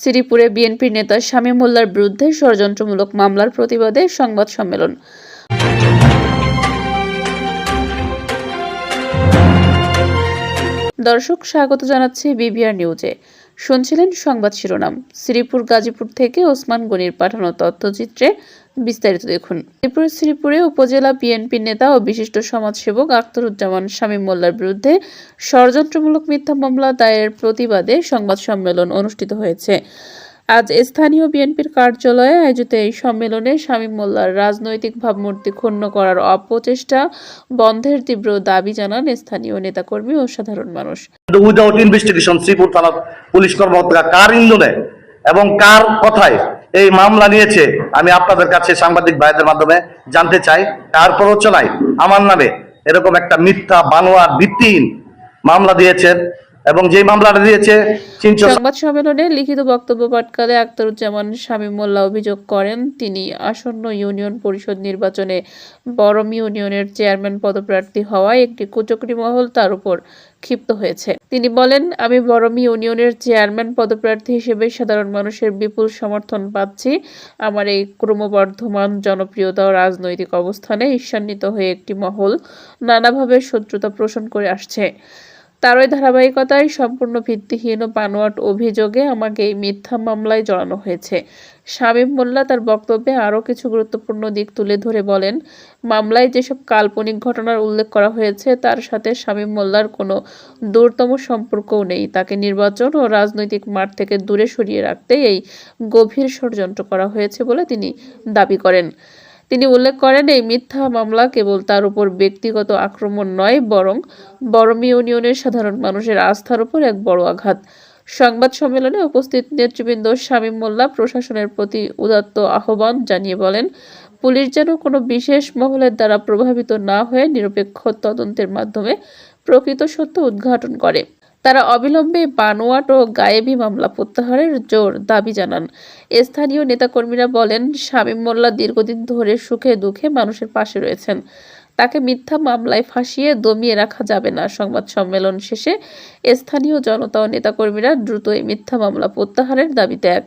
শ্রীপুরে বিএনপির নেতা শামীম মোল্লার বিরুদ্ধে ষড়যন্ত্রমূলক মামলার প্রতিবাদে সংবাদ সম্মেলন। দর্শক, স্বাগত জানাচ্ছি বিবিআর নিউজে। শুনছিলেন সংবাদ শিরোনাম। শ্রীপুর গাজীপুর থেকে ওসমান গনির পাঠানো তথ্যচিত্রে বিস্তারিত দেখুন। শ্রীপুরে উপজেলা বিএনপির নেতা ও বিশিষ্ট সমাজসেবক আখতারুজ্জামান শামীম মোল্লার বিরুদ্ধে ষড়যন্ত্রমূলক মিথ্যা মামলা দায়েরের প্রতিবাদে সংবাদ সম্মেলন অনুষ্ঠিত হয়েছে। আজ স্থানীয় বিএনপির কার্যালয়ে আয়োজিত এই সম্মেলনে শামীম মোল্লার রাজনৈতিক ভাবমূর্তি ক্ষুণ্ণ করার অপচেষ্টা বন্ধের তীব্র দাবি জানান স্থানীয় নেতাকর্মী ও সাধারণ মানুষ। উইদাউট ইনভেস্টিগেশন শ্রীপুর থানা পুলিশ কর্মকর্তা কার ইন্ধনে এবং কার কথায় এই মামলা নিয়েছে আমি আপনাদের কাছে সাংবাদিক ভাইদের মাধ্যমে জানতে চাই। কার প্ররোচনায় আমার নামে এরকম একটা মিথ্যা বানোয়ার ভিত্তিহীন মামলা দিয়েছেন এবং যে মামলাটা দিয়েছে। সংবাদ সম্মেলনে লিখিত বক্তব্য পাঠকালে আখতারুজ্জামান শামীম মোল্লা অভিযোগ করেন, তিনি আসন্ন ইউনিয়ন পরিষদ নির্বাচনে বরম ইউনিয়নের চেয়ারম্যান পদপ্রার্থী হওয়ায় একটি কুচক্রী মহল তার উপর ক্ষিপ্ত হয়েছে। তিনি বলেন, আমি বরম ইউনিয়নের চেয়ারম্যান পদপ্রার্থী হিসেবে সাধারণ মানুষের বিপুল সমর্থন পাচ্ছি। আমার এই ক্রমবর্ধমান জনপ্রিয়তা ও রাজনৈতিক অবস্থানে ঈর্ষান্বিত হয়ে একটি মহল নানাভাবে শত্রুতা পোষণ করে আসছে। তার ওই ধারাবাহিকতায় সম্পূর্ণ ভিত্তিহীন ও বানোয়াট অভিযোগে আমাকে এই মিথ্যা মামলায় জড়ানো হয়েছে। শামীম মোল্লা তার বক্তব্যে আরও কিছু গুরুত্বপূর্ণ দিক তুলে ধরে বলেন, মামলায় যেসব কাল্পনিক ঘটনার উল্লেখ করা হয়েছে তার সাথে শামীম মোল্লার কোনো দূরতম সম্পর্কও নেই। তাকে নির্বাচন ও রাজনৈতিক মাঠ থেকে দূরে সরিয়ে রাখতে এই গভীর ষড়যন্ত্র করা হয়েছে বলে তিনি দাবি করেন। তিনি উল্লেখ করেন, এই মিথ্যা মামলা কেবল তার উপর ব্যক্তিগত আক্রমণ নয়, বরং বরম ইউনিয়নের সাধারণ মানুষের আস্থার উপর এক বড় আঘাত। সংবাদ সম্মেলনে উপস্থিত নেতৃবৃন্দ শামীম মোল্লা প্রশাসনের প্রতি উদাত্ত আহ্বান জানিয়ে বলেন, পুলিশ যেন কোনো বিশেষ মহলের দ্বারা প্রভাবিত না হয়ে নিরপেক্ষ তদন্তের মাধ্যমে প্রকৃত সত্য উদ্ঘাটন করে। তারা অবিলম্বে বানোয়াট ও গায়েবী মামলা প্রত্যাহারের জোর দাবি জানান। স্থানীয় নেতাকর্মীরা বলেন, শামীম মোল্লা দীর্ঘদিন ধরে সুখে দুঃখে মানুষের পাশে রয়েছেন। তাকে মিথ্যা মামলায় ফাঁসিয়ে দমিয়ে রাখা যাবে না। সংবাদ সম্মেলন শেষে স্থানীয় জনতা ও নেতাকর্মীরা দ্রুত এই মিথ্যা মামলা প্রত্যাহারের দাবিতে এক